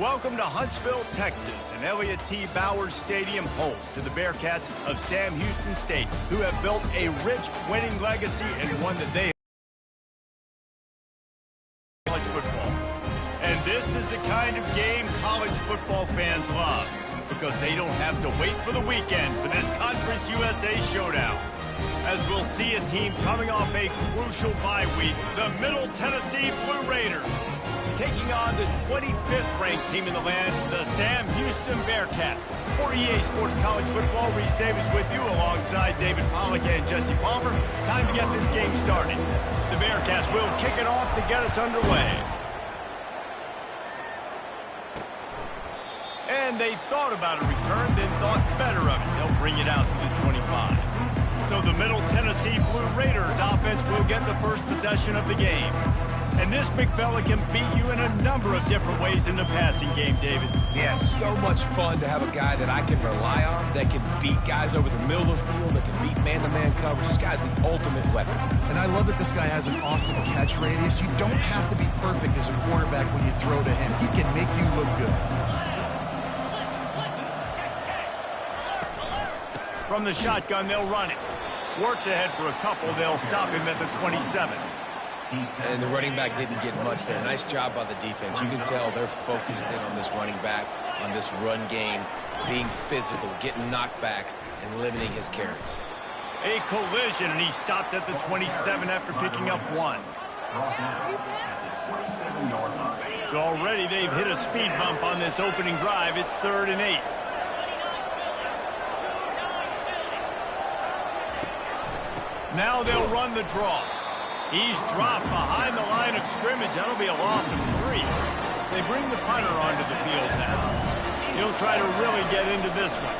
Welcome to Huntsville, Texas, and Elliott T. Bowers Stadium, home to the Bearcats of Sam Houston State, who have built a rich winning legacy and one that they college football. And this is the kind of game college football fans love, because they don't have to wait for the weekend for this Conference USA showdown. As we'll see a team coming off a crucial bye week, the Middle Tennessee Blue Raiders, taking on the 25th ranked team in the land, the Sam Houston Bearcats. For EA Sports College Football, Reese Davis with you alongside David Pollack and Jesse Palmer. Time to get this game started. The Bearcats will kick it off to get us underway. And they thought about a return, then thought better of it. They'll bring it out to the 25. So the Middle Tennessee Blue Raiders offense will get the first possession of the game. And this big fella can beat you in a number of different ways in the passing game, David. Yeah, so much fun to have a guy that I can rely on, that can beat guys over the middle of the field, that can beat man-to-man coverage. This guy's the ultimate weapon. And I love that this guy has an awesome catch radius. You don't have to be perfect as a quarterback when you throw to him. He can make you look good. From the shotgun, they'll run it. Works ahead for a couple. They'll stop him at the 27. And the running back didn't get much there. Nice job by the defense. You can tell they're focused in on this running back, on this run game, being physical, getting knockbacks, and limiting his carries. A collision, and he stopped at the 27 after picking up one. So already they've hit a speed bump on this opening drive. It's 3rd and 8. Now they'll run the draw. He's dropped behind the line of scrimmage. That'll be a loss of 3. They bring the punter onto the field now. He'll try to really get into this one.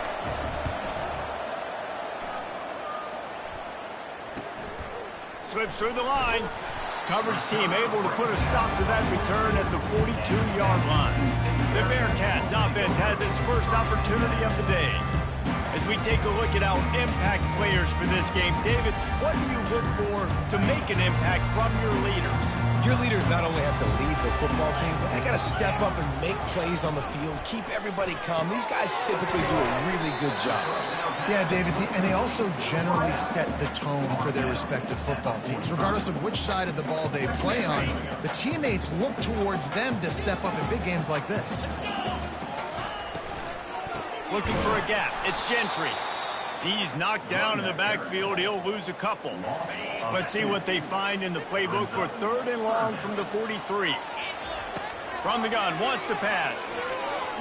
Slips through the line. Coverage team able to put a stop to that return at the 42-yard line. The Bearcats offense has its first opportunity of the day. As we take a look at our impact players for this game, David, what do you look for to make an impact from your leaders? Your leaders not only have to lead the football team, but they got to step up and make plays on the field, keep everybody calm. These guys typically do a really good job. Yeah, David, and they also generally set the tone for their respective football teams. Regardless of which side of the ball they play on, the teammates look towards them to step up in big games like this. Looking for a gap. It's Gentry. He's knocked down in the backfield. He'll lose a couple. Let's see what they find in the playbook for 3rd and long from the 43. From the gun, wants to pass.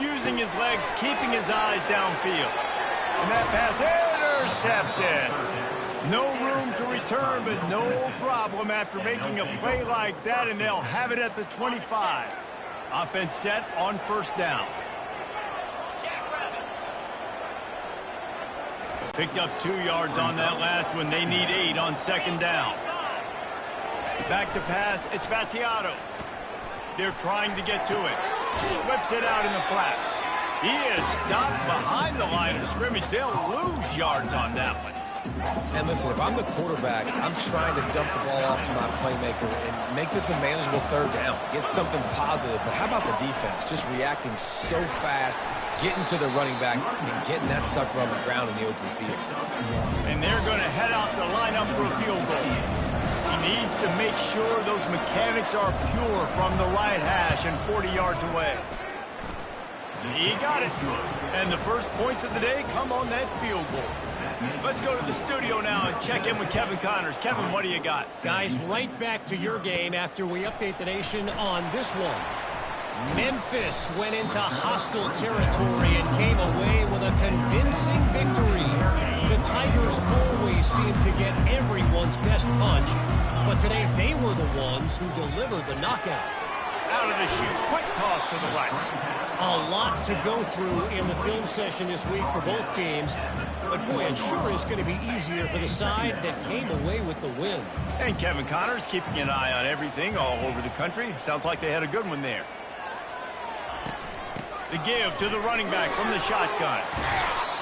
Using his legs, keeping his eyes downfield. And that pass intercepted. No room to return, but no problem after making a play like that, and they'll have it at the 25. Offense set on 1st down. Picked up 2 yards on that last one. They need 8 on 2nd down. Back to pass. It's Battiato. They're trying to get to it. Flips it out in the flat. He is stopped behind the line of scrimmage. They'll lose yards on that one. And listen, if I'm the quarterback, I'm trying to dump the ball off to my playmaker and make this a manageable 3rd down. Get something positive. But how about the defense? Just reacting so fast, getting to the running back, and getting that sucker on the ground in the open field. And they're going to head out to line up for a field goal. He needs to make sure those mechanics are pure from the right hash and 40 yards away. He got it. And the first points of the day come on that field goal. Let's go to the studio now and check in with Kevin Connors. Kevin, what do you got? Guys, right back to your game after we update the nation on this one. Memphis went into hostile territory and came away with a convincing victory. The Tigers always seem to get everyone's best punch, but today they were the ones who delivered the knockout. Out of the chute, quick toss to the right. A lot to go through in the film session this week for both teams, but boy, it sure is going to be easier for the side that came away with the win. And Kevin Connors keeping an eye on everything all over the country. Sounds like they had a good one there. The give to the running back from the shotgun.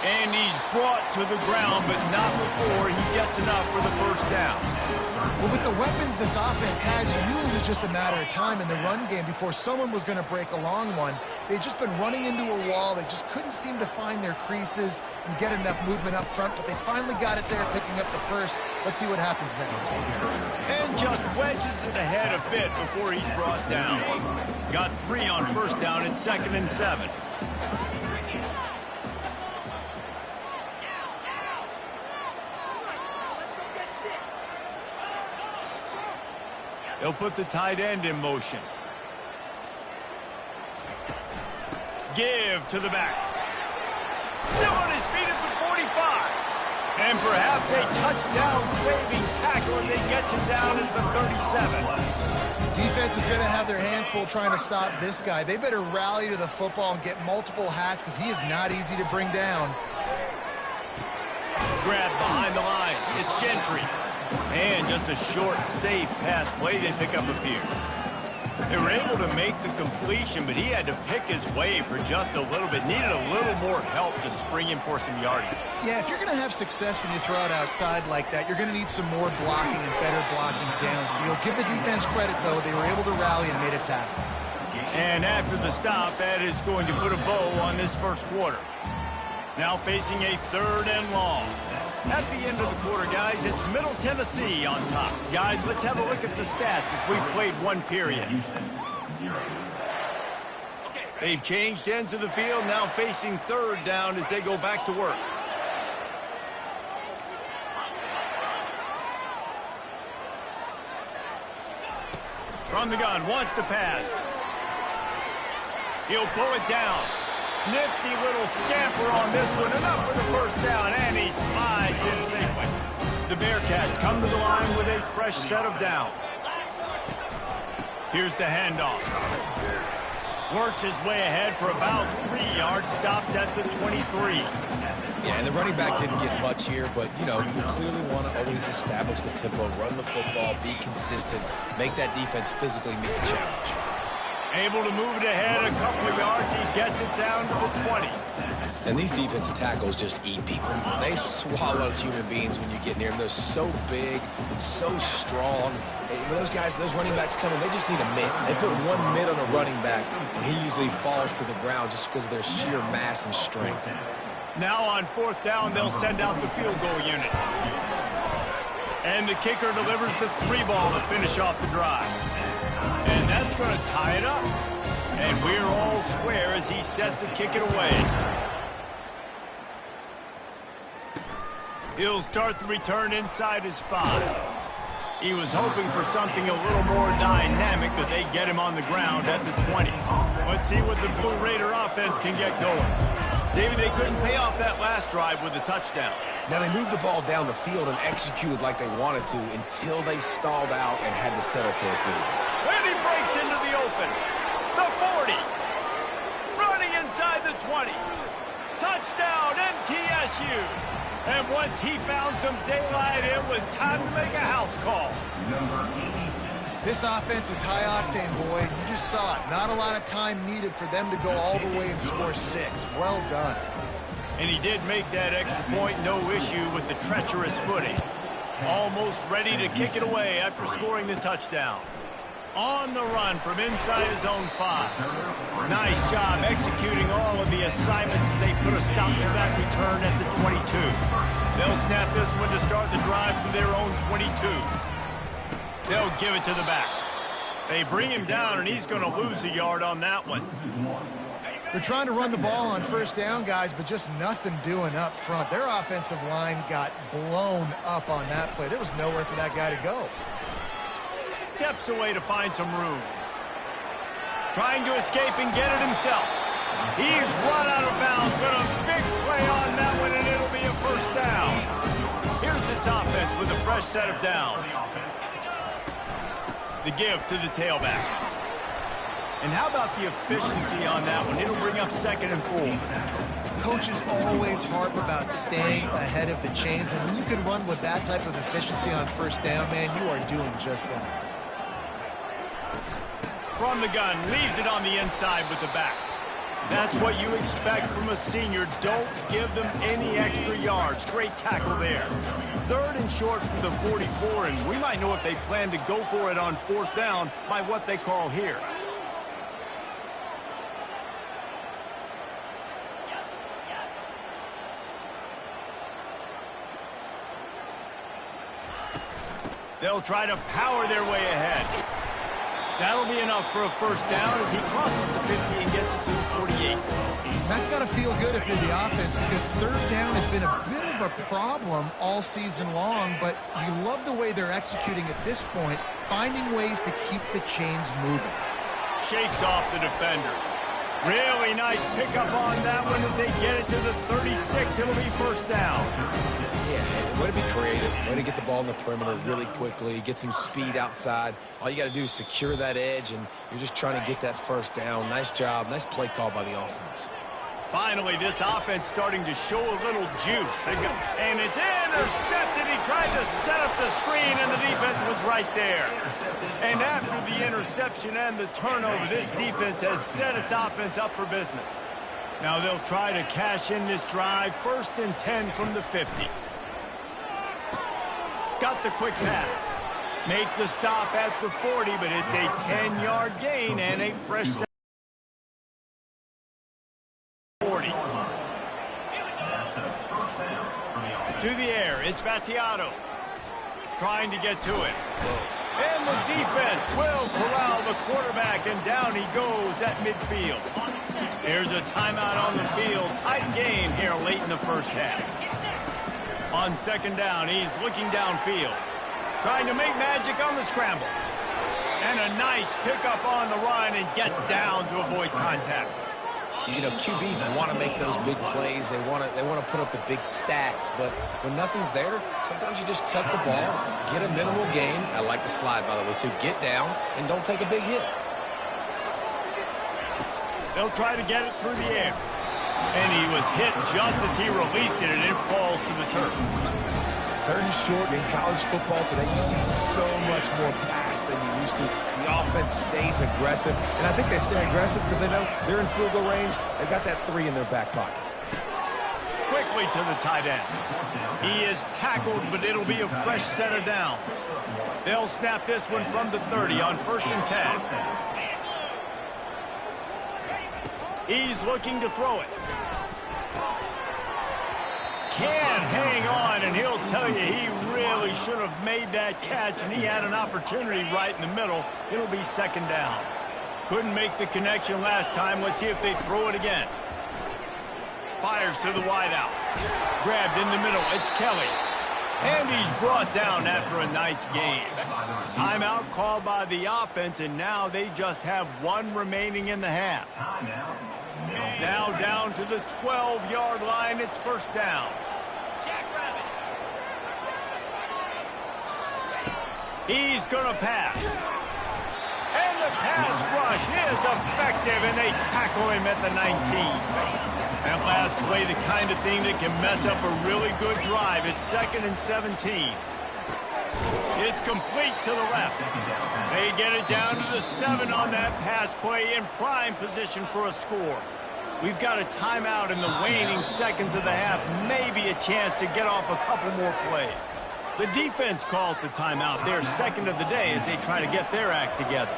And he's brought to the ground, but not before he gets enough for the first down. Well, with the weapons this offense has, you knew it was just a matter of time in the run game before someone was going to break a long one. They'd just been running into a wall. They just couldn't seem to find their creases and get enough movement up front, but they finally got it there, picking up the first. Let's see what happens next. And just wedges it ahead a bit before he's brought down. Got 3 on first down and 2nd and 7. They'll put the tight end in motion. Give to the back. Still on his feet at the 45. And perhaps a touchdown-saving tackle as they get him down at the 37. Defense is going to have their hands full trying to stop this guy. They better rally to the football and get multiple hats because he is not easy to bring down. Grab behind the line. It's Gentry. And just a short, safe pass play. They pick up a few. They were able to make the completion, but he had to pick his way for just a little bit. Needed a little more help to spring him for some yardage. Yeah, if you're going to have success when you throw it outside like that, you're going to need some more blocking and better blocking downfield. Give the defense credit, though. They were able to rally and made a tackle. And after the stop, that is going to put a bow on this first quarter. Now facing a 3rd and long. At the end of the quarter, guys, it's Middle Tennessee on top. Guys, let's have a look at the stats as we've played one period. They've changed ends of the field, now facing 3rd down as they go back to work. From the gun, wants to pass. He'll pull it down. Nifty little scamper on this one, enough for the first down, and he slides in safely. The Bearcats come to the line with a fresh set of downs. Here's the handoff. Works his way ahead for about 3 yards, stopped at the 23. Yeah, and the running back didn't get much here, but, you know, you clearly want to always establish the tempo, run the football, be consistent, make that defense physically meet the challenge. Able to move it ahead a couple of yards. He gets it down to the 20. And these defensive tackles just eat people. They swallow human beings when you get near them. They're so big, so strong. When those guys, those running backs come in, they just need a mitt. They put one mitt on a running back, and he usually falls to the ground just because of their sheer mass and strength. Now on 4th down, they'll send out the field goal unit. And the kicker delivers the 3 ball to finish off the drive. And that's going to tie it up. And we're all square as he's set to kick it away. He'll start the return inside his 5. He was hoping for something a little more dynamic, but they get him on the ground at the 20. Let's see what the Blue Raider offense can get going. David, they couldn't pay off that last drive with a touchdown. Now, they moved the ball down the field and executed like they wanted to until they stalled out and had to settle for a field goal. And he breaks into the open. The 40. Running inside the 20. Touchdown, MTSU. And once he found some daylight, it was time to make a house call. This offense is high octane, boy. You just saw it. Not a lot of time needed for them to go all the way and score 6. Well done. And he did make that extra point, no issue with the treacherous footing. Almost ready to kick it away after scoring the touchdown. On the run from inside his own 5. Nice job executing all of the assignments as they put a stop to that return at the 22. They'll snap this one to start the drive from their own 22. They'll give it to the back. They bring him down, and he's going to lose a yard on that one. They're trying to run the ball on 1st down, guys, but just nothing doing up front. Their offensive line got blown up on that play. There was nowhere for that guy to go. Steps away to find some room. Trying to escape and get it himself. He's run out of bounds, but a big play on that one, and it'll be a first down. Here's this offense with a fresh set of downs. The give to the tailback. And how about the efficiency on that one? It'll bring up 2nd and 4. Coaches always harp about staying ahead of the chains, and when you can run with that type of efficiency on 1st down, man, you are doing just that. From the gun, leaves it on the inside with the back. That's what you expect from a senior. Don't give them any extra yards. Great tackle there. 3rd and short from the 44, and we might know if they plan to go for it on 4th down by what they call here. They'll try to power their way ahead. That'll be enough for a 1st down as he crosses the 50 and gets it to the 48. That's got to feel good if you're the offense, because 3rd down has been a bit of a problem all season long, but you love the way they're executing at this point, finding ways to keep the chains moving. Shakes off the defender. Really nice pickup on that one as they get it to the 36. It'll be 1st down. Yeah, way to be creative. Way to get the ball in the perimeter really quickly. Get some speed outside. All you got to do is secure that edge, and you're just trying to get that 1st down. Nice job. Nice play call by the offense. Finally, this offense starting to show a little juice. And it's intercepted. He tried to set up the screen, and the defense was right there. And after the interception and the turnover, this defense has set its offense up for business. Now they'll try to cash in this drive. 1st and 10 from the 50. Got the quick pass. Make the stop at the 40, but it's a 10-yard gain and a fresh set. 40. To the air, it's Battiato. Trying to get to it. And the defense will corral the quarterback, and down he goes at midfield. There's a timeout on the field. Tight game here late in the 1st half. On 2nd down, he's looking downfield. Trying to make magic on the scramble. And a nice pickup on the run, and gets down to avoid contact. You know, QBs want to make those big plays. They want to put up the big stats. But when nothing's there, sometimes you just tuck the ball, get a minimal gain. I like the slide, by the way, too. Get down and don't take a big hit. They'll try to get it through the air. And he was hit just as he released it, and it falls to the turf. 3rd and short in college football today, you see so much more pass than you used to. The offense stays aggressive, and I think they stay aggressive because they know they're in field goal range. They got that 3 in their back pocket. Quickly to the tight end. He is tackled, but it'll be a fresh set of downs. They'll snap this one from the 30 on 1st and 10. He's looking to throw it. Can't hang on, and he'll tell you he really should have made that catch, and he had an opportunity right in the middle. It'll be 2nd down. Couldn't make the connection last time. Let's see if they throw it again. Fires to the wideout. Grabbed in the middle. It's Kelly. And he's brought down after a nice gain. Timeout called by the offense, and now they just have 1 remaining in the half. Now down to the 12-yard line. It's 1st down. He's going to pass. And the pass rush is effective, and they tackle him at the 19. That last play, the kind of thing that can mess up a really good drive. It's 2nd and 17. It's complete to the left. They get it down to the 7 on that pass play, in prime position for a score. We've got a timeout in the waning seconds of the half. Maybe a chance to get off a couple more plays. The defense calls the timeout, their 2nd of the day, as they try to get their act together.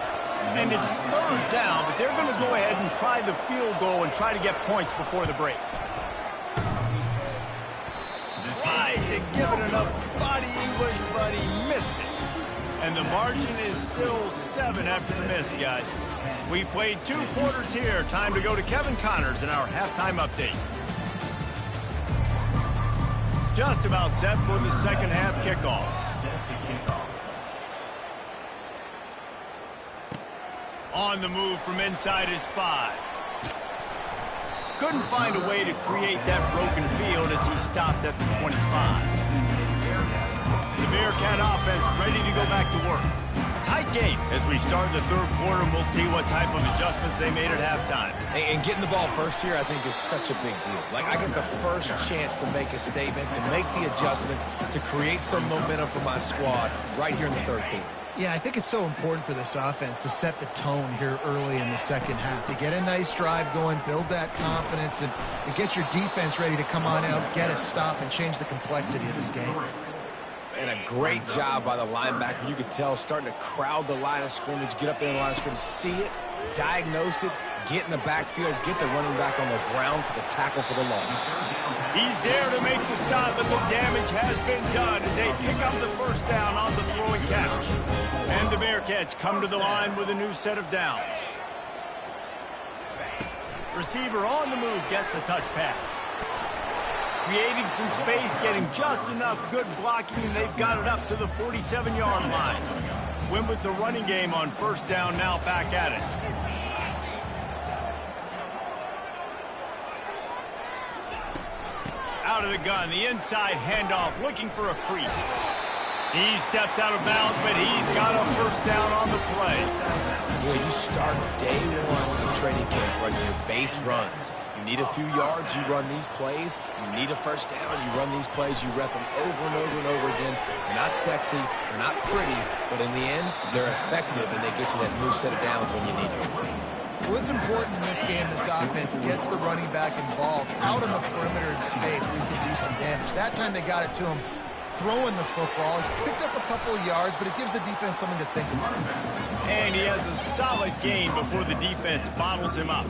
And it's 3rd down, but they're going to go ahead and try the field goal and try to get points before the break. Tried to give it enough body English, but he missed it. And the margin is still 7 after the miss, guys. We played 2 quarters here. Time to go to Kevin Connors in our halftime update. Just about set for the 2nd half kickoff. On the move from inside his 5. Couldn't find a way to create that broken field as he stopped at the 25. The Bearcat offense ready to go back to work. Tight tight game as we start the third quarter, and we'll see what type of adjustments they made at halftime. And getting the ball first here, I think, is such a big deal. Like, I get the first chance to make a statement, to make the adjustments, to create some momentum for my squad right here in the third quarter. Yeah, I think it's so important for this offense to set the tone here early in the second half, to get a nice drive going, build that confidence, and get your defense ready to come on out, get a stop, and change the complexity of this game. And a great job by the linebacker. You could tell starting to crowd the line of scrimmage, get up there in the line of scrimmage, see it, diagnose it, get in the backfield, get the running back on the ground for the tackle for the loss. He's there to make the stop, but the damage has been done as they pick up the first down on the throwing catch. And the Bearcats come to the line with a new set of downs. Receiver on the move gets the touch pass. Creating some space, getting just enough good blocking, and they've got it up to the 47-yard line. Win with the running game on first down, now back at it. Out of the gun, the inside handoff, looking for a crease. He steps out of bounds, but he's got a first down on the play. You start day one in training camp running your base runs. You need a few yards, you run these plays. You need a first down, you run these plays. You rep them over and over and over again. They're not sexy, they're not pretty, but in the end, they're effective, and they get you that new set of downs when you need them. Well, it's important in this game this offense gets the running back involved out on the perimeter in space where you can do some damage. That time they got it to him throwing the football. He picked up a couple of yards, but it gives the defense something to think about. And he has a solid gain before the defense bottles him up.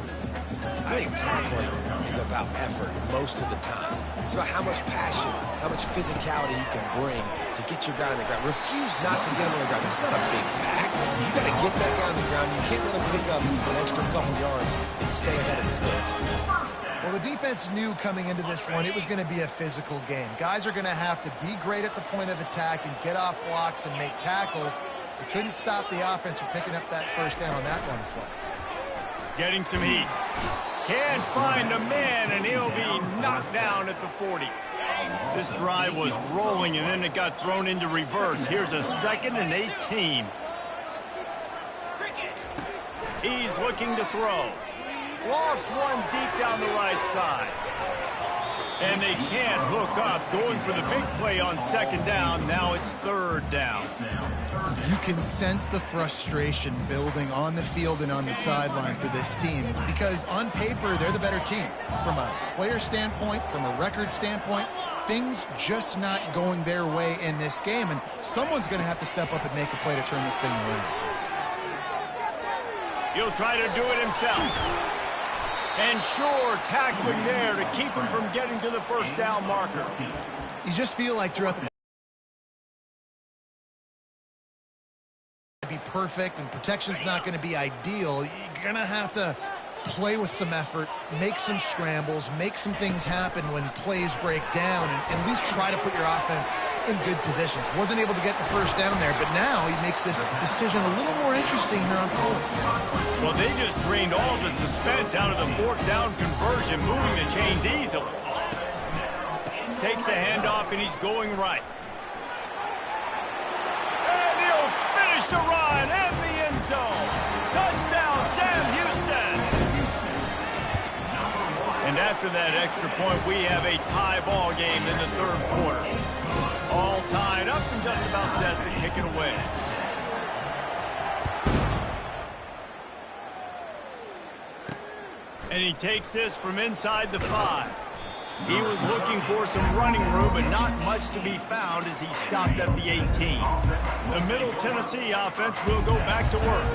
I think tackling is about effort most of the time. It's about how much passion, how much physicality you can bring to get your guy on the ground. Refuse not to get him on the ground. That's not a big back. You got to get that guy on the ground. You can't let him pick up an extra couple yards and stay ahead of the sticks. Well, the defense knew coming into this one it was going to be a physical game. Guys are going to have to be great at the point of attack and get off blocks and make tackles. They couldn't stop the offense from picking up that first down on that one play. Getting some heat. Can't find a man, and he'll be knocked down at the 40. This drive was rolling, and then it got thrown into reverse. Here's a 2nd and 18. He's looking to throw. Lost one deep down the right side. And they can't hook up. Going for the big play on 2nd down. Now it's 3rd down. You can sense the frustration building on the field and on the sideline for this team because on paper, they're the better team. From a player standpoint, from a record standpoint, things just not going their way in this game, and someone's going to have to step up and make a play to turn this thing around. He'll try to do it himself. And sure, tackling there to keep him from getting to the first down marker. You just feel like throughout the be perfect and protection's not going to be ideal. You're going to have to play with some effort, make some scrambles, make some things happen when plays break down, and at least try to put your offense in good positions. Wasn't able to get the first down there, but now he makes this decision a little more interesting here on 4th. Well, they just drained all the suspense out of the 4th down conversion, moving the chains easily. Takes the handoff, and he's going right. And he'll finish the run and the end zone. Touchdown, Sam Houston. And after that extra point, we have a tie ball game in the 3rd quarter. All tied up and just about set to kick it away. And he takes this from inside the 5. He was looking for some running room, but not much to be found as he stopped at the 18. The Middle Tennessee offense will go back to work.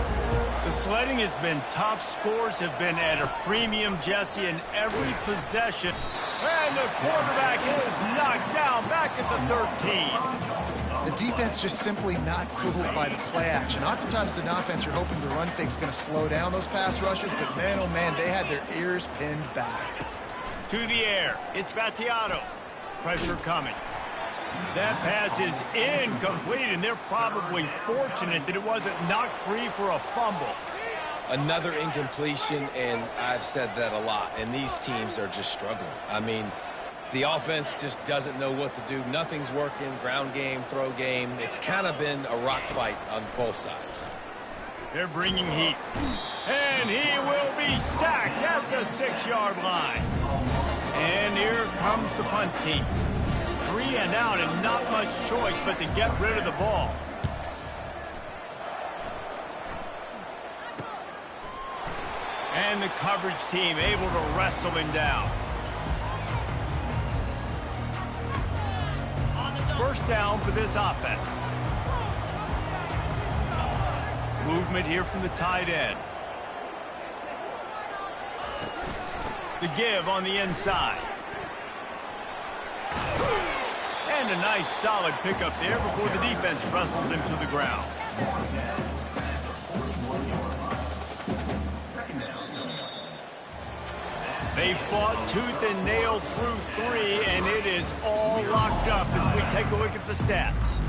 The sledding has been tough. Scores have been at a premium, Jesse, in every possession. And the quarterback is knocked down back at the 13. The defense just simply not fooled by the play action. Oftentimes, an offense, you're hoping the run fake's going to slow down those pass rushers, but man, oh man, they had their ears pinned back. To the air, it's Battiato. Pressure coming. That pass is incomplete, and they're probably fortunate that it wasn't knocked free for a fumble. Another incompletion, and I've said that a lot, and these teams are just struggling. I mean, The offense just doesn't know what to do. Nothing's working. Ground game, throw game. It's kind of been a rock fight on both sides. They're bringing heat. And he will be sacked at the 6-yard line. And here comes the punt team. 3 and out and not much choice but to get rid of the ball. And the coverage team able to wrestle him down. First down for this offense. Movement here from the tight end. The give on the inside. And a nice solid pickup there before the defense wrestles him to the ground. They fought tooth and nail through 3, and it is all locked up as we take a look at the stats.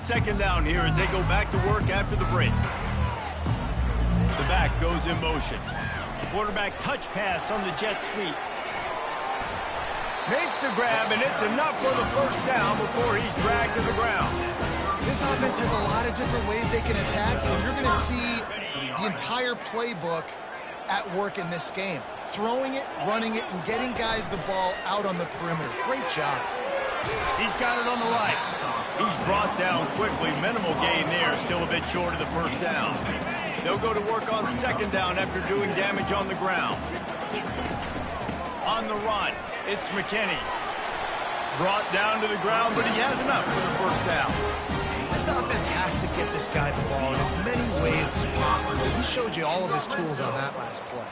Second down here as they go back to work after the break. The back goes in motion. Quarterback touch pass on the jet sweep. Makes the grab, and it's enough for the first down before he's dragged to the ground. This offense has a lot of different ways they can attack you, and you're going to see the entire playbook at work in this game. Throwing it, running it, and getting guys the ball out on the perimeter. Great job. He's got it on the right. He's brought down quickly. Minimal gain there, still a bit short of the first down. They'll go to work on second down after doing damage on the ground. On the run, it's McKinney. Brought down to the ground, but he has enough for the first down. This offense has to get this guy the ball in as many ways as possible. He showed you all of his tools on that last play.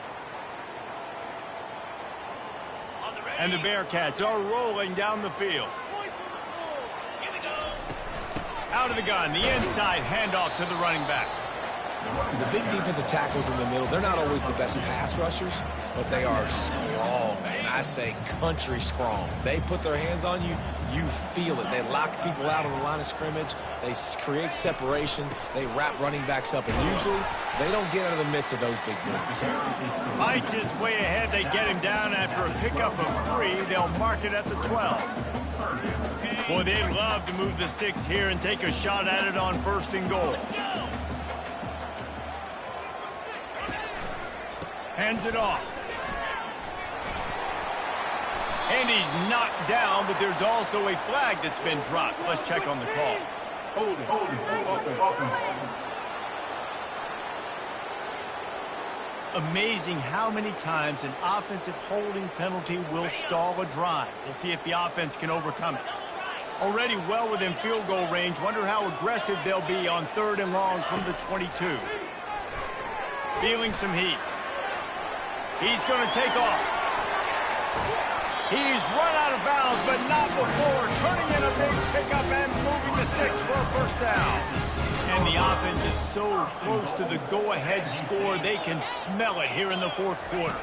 And the Bearcats are rolling down the field. Out of the gun, the inside handoff to the running back. The big defensive tackles in the middle, they're not always the best pass rushers, but they are strong, and I say country strong. They put their hands on you, you feel it. They lock people out on the line of scrimmage. They create separation. They wrap running backs up, and usually they don't get out of the midst of those big boys. Fights his way ahead. They get him down after a pickup of 3. They'll mark it at the 12. Boy, they'd love to move the sticks here and take a shot at it on first and goal. Hands it off. And he's knocked down, but there's also a flag that's been dropped. Let's check on the call. Hold it. Amazing how many times an offensive holding penalty will stall a drive. We'll see if the offense can overcome it. Already well within field goal range. Wonder how aggressive they'll be on 3rd and long from the 22. Feeling some heat. He's going to take off. He's run out of bounds, but not before turning in a big pickup and moving the sticks for a first down. And the offense is so close to the go-ahead score, they can smell it here in the 4th quarter.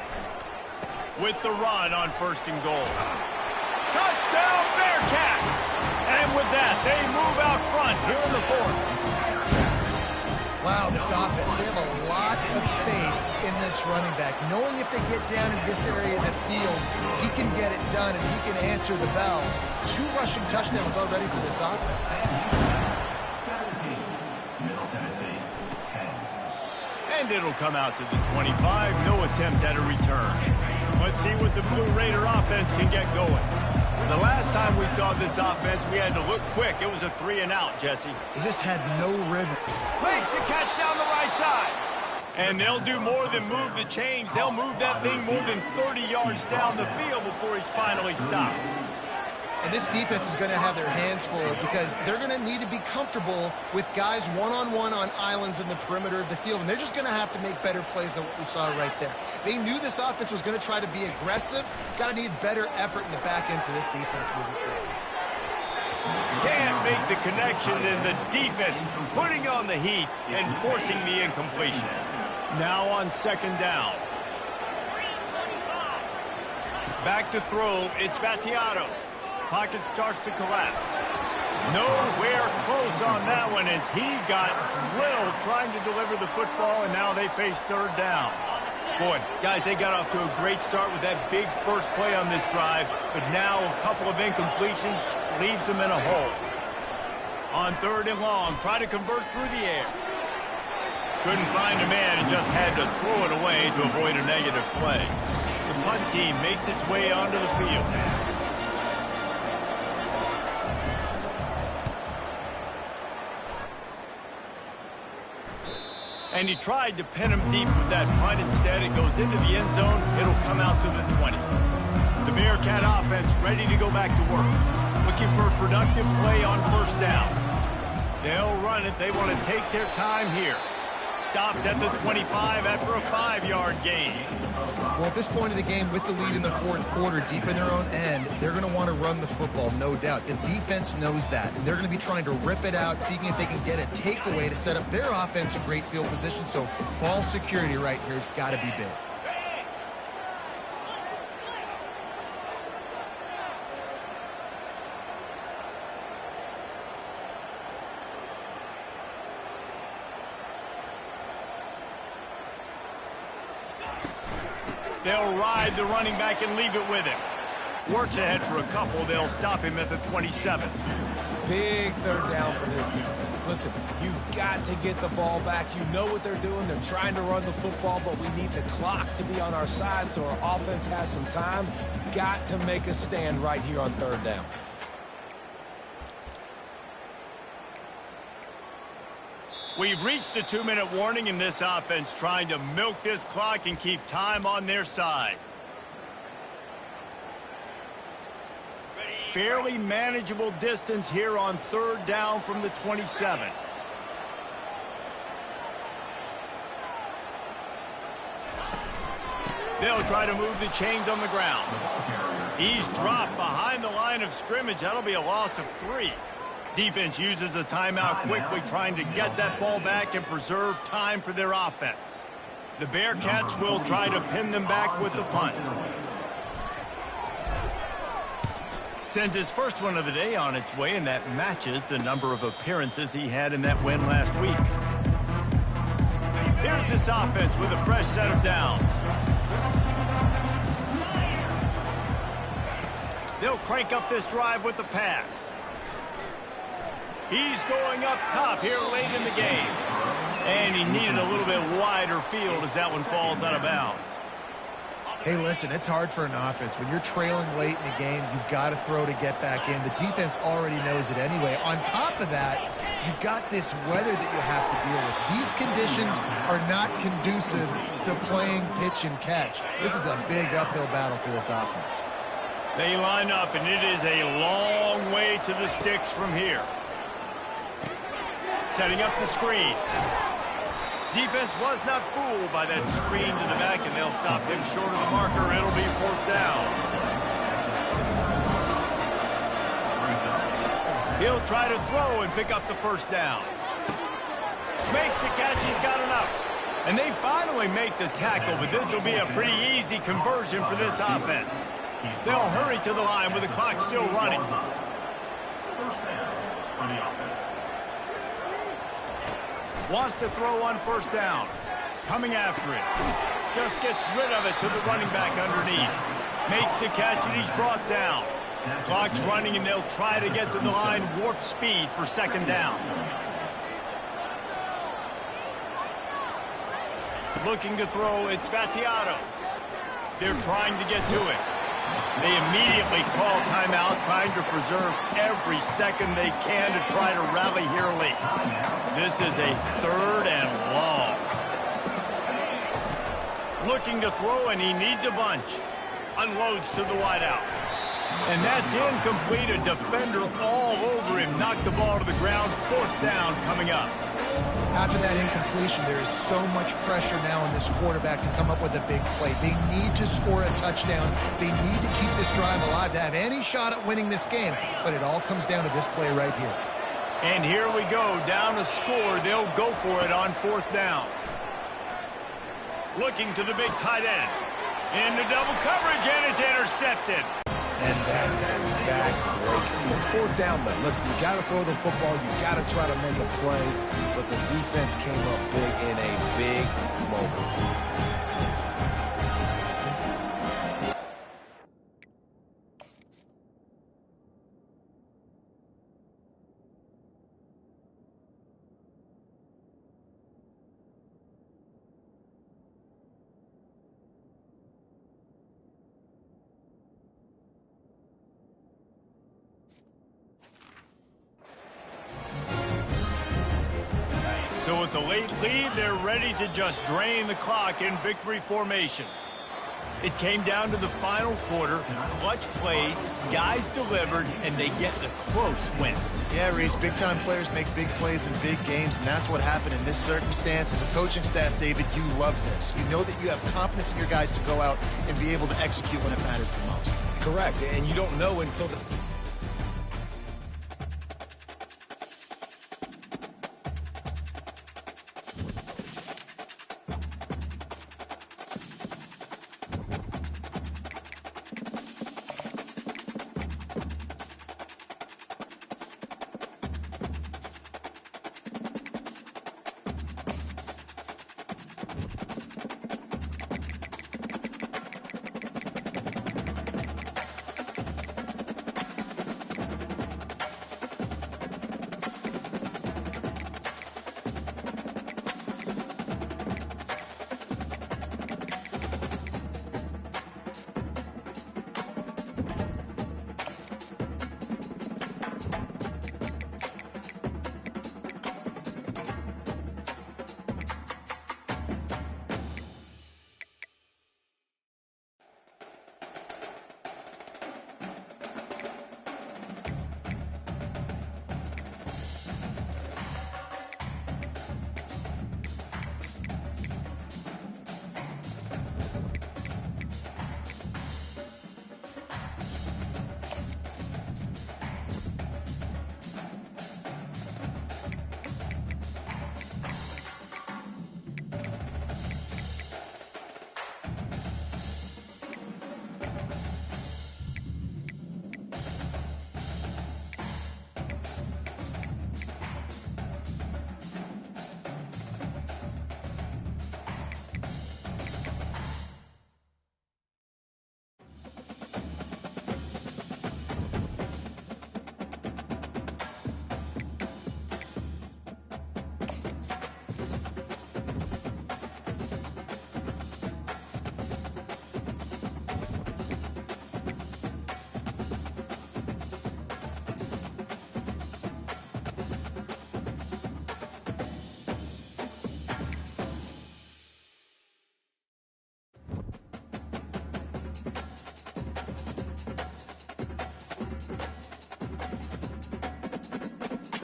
With the run on 1st and goal. Touchdown, Bearcats! And with that, they move out front here in the 4th. Wow, this offense, they have a lot of faith in this running back. Knowing if they get down in this area of the field, he can get it done and he can answer the bell. 2 rushing touchdowns already for this offense. 17, Middle Tennessee, 10. And it'll come out to the 25. No attempt at a return. Let's see what the Blue Raider offense can get going. The last time we saw this offense, we had to look quick. It was a 3 and out, Jesse. He just had no rhythm. Makes the catch down the right side. And they'll do more than move the chains. They'll move that thing more than 30 yards down the field before he's finally stopped. And this defense is going to have their hands full because they're going to need to be comfortable with guys one-on-one on islands in the perimeter of the field. And they're just going to have to make better plays than what we saw right there. They knew this offense was going to try to be aggressive. Got to need better effort in the back end for this defense moving forward. Can't make the connection, and the defense putting on the heat and forcing the incompletion. Now on 2nd down. Back to throw. It's Battiato. Pocket starts to collapse. Nowhere close on that one as he got drilled trying to deliver the football, and now they face 3rd down. Boy, guys, they got off to a great start with that big first play on this drive, but now a couple of incompletions leaves them in a hole. On 3rd and long, try to convert through the air. Couldn't find a man and just had to throw it away to avoid a negative play. The punt team makes its way onto the field. And he tried to pin him deep with that punt. Instead, it goes into the end zone. It'll come out to the 20. The Bearcat offense ready to go back to work. Looking for a productive play on 1st down. They'll run it. They want to take their time here. Stopped at the 25 after a 5-yard gain. Well, at this point of the game, with the lead in the 4th quarter, deep in their own end, they're going to want to run the football, no doubt. The defense knows that, and they're going to be trying to rip it out, seeing if they can get a takeaway to set up their offense in great field position. So ball security right here has got to be big. They'll ride the running back and leave it with him. Works ahead for a couple. They'll stop him at the 27. Big 3rd down for this defense. Listen, you've got to get the ball back. You know what they're doing. They're trying to run the football, but we need the clock to be on our side so our offense has some time. Got to make a stand right here on 3rd down. We've reached the 2-minute warning in this offense, trying to milk this clock and keep time on their side. Fairly manageable distance here on 3rd down from the 27. They'll try to move the chains on the ground. He's dropped behind the line of scrimmage. That'll be a loss of 3. Defense uses a timeout quickly, trying to get that ball back and preserve time for their offense. The Bearcats will try to pin them back with the punt. Sends his first one of the day on its way, and that matches the number of appearances he had in that win last week. Here's this offense with a fresh set of downs. They'll crank up this drive with the pass. He's going up top here late in the game. And he needed a little bit wider field as that one falls out of bounds. Hey, listen, it's hard for an offense. When you're trailing late in the game, you've got to throw to get back in. The defense already knows it anyway. On top of that, you've got this weather that you have to deal with. These conditions are not conducive to playing pitch and catch. This is a big uphill battle for this offense. They line up, and it is a long way to the sticks from here. Setting up the screen. Defense was not fooled by that screen to the back, and they'll stop him short of the marker. It'll be 4th down. He'll try to throw and pick up the 1st down. Makes the catch. He's got enough. And they finally make the tackle, but this will be a pretty easy conversion for this offense. They'll hurry to the line with the clock still running. 1st down for the offense. Wants to throw on 1st down. Coming after it. Just gets rid of it to the running back underneath. Makes the catch, and he's brought down. Clock's running, and they'll try to get to the line warp speed for 2nd down. Looking to throw, it's Battiato. They're trying to get to it. They immediately call timeout, trying to preserve every second they can to try to rally here late. This is a 3rd and long. Looking to throw, and he needs a bunch. Unloads to the wideout. And that's incomplete. A defender all over him. Knocked the ball to the ground. 4th down coming up. After that incompletion, there is so much pressure now on this quarterback to come up with a big play. They need to score a touchdown. They need to keep this drive alive to have any shot at winning this game. But it all comes down to this play right here. And here we go. Down a score. They'll go for it on 4th down. Looking to the big tight end. Into double coverage, and it's intercepted. And that's back-breaking. It's 4th down, though. Listen, you got to throw the football. You got to try to make a play. But the defense came up big in a big moment. the late lead, they're ready to just drain the clock in victory formation. It came down to the final quarter, clutch plays, guys delivered, and they get the close win. Yeah, Reese, big-time players make big plays in big games, and that's what happened in this circumstance. As a coaching staff, David, you love this. You know that you have confidence in your guys to go out and be able to execute when it matters the most. Correct, and you don't know until the